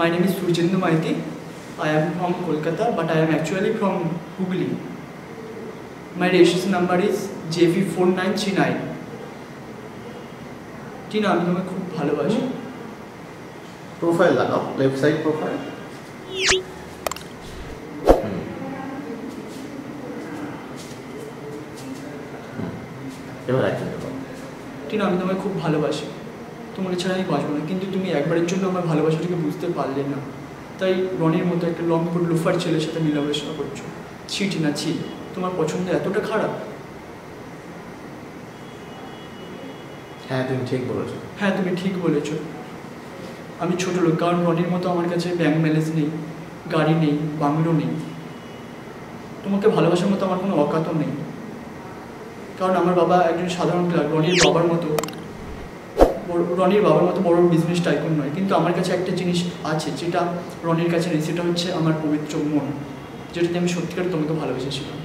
My name is Surjendra Maiti. I am from Kolkata, but I am actually from Hooghly. My registration number is JV4939. Tina, আমি তোমাকে খুব ভালোবাসি। Profile লাগাও, left side profile. এবার একদম টিনা, আমি তোমাকে খুব ভালোবাসি। তোমাকে ছাড়া আমি বাঁচবো না, কিন্তু তুমি একবারের জন্য আমার ভালোবাসাটাকে বুঝতে পারলে না। তাই রনির মতো একটা লং কোট লোফার ছেলের সাথে মেলামেশা করছো। ছি টিনা, ছি। তোমার পছন্দ এতটা খারাপ? হ্যাঁ, তুমি ঠিক বলেছো। হ্যাঁ, তুমি ঠিক বলেছো। আমি ছোট লোক, কারণ রনির মতো আমার কাছে ব্যাংক ব্যালেন্স নেই, গাড়ি নেই, বাংলো নেই। তোমাকে ভালোবাসার মতো আমার কোনো অকাতও নেই, কারণ আমার বাবা একজন সাধারণ ক্লার্ক। রনির বাবার মতো বড় বিজনেস টাইকুন নয়। কিন্তু আমার কাছে একটা জিনিস আছে যেটা রনির কাছে নেই, সেটা হচ্ছে আমার পবিত্র মন, যেটাতে আমি সত্যিকার তোমাকে ভালোবেসেছিলাম।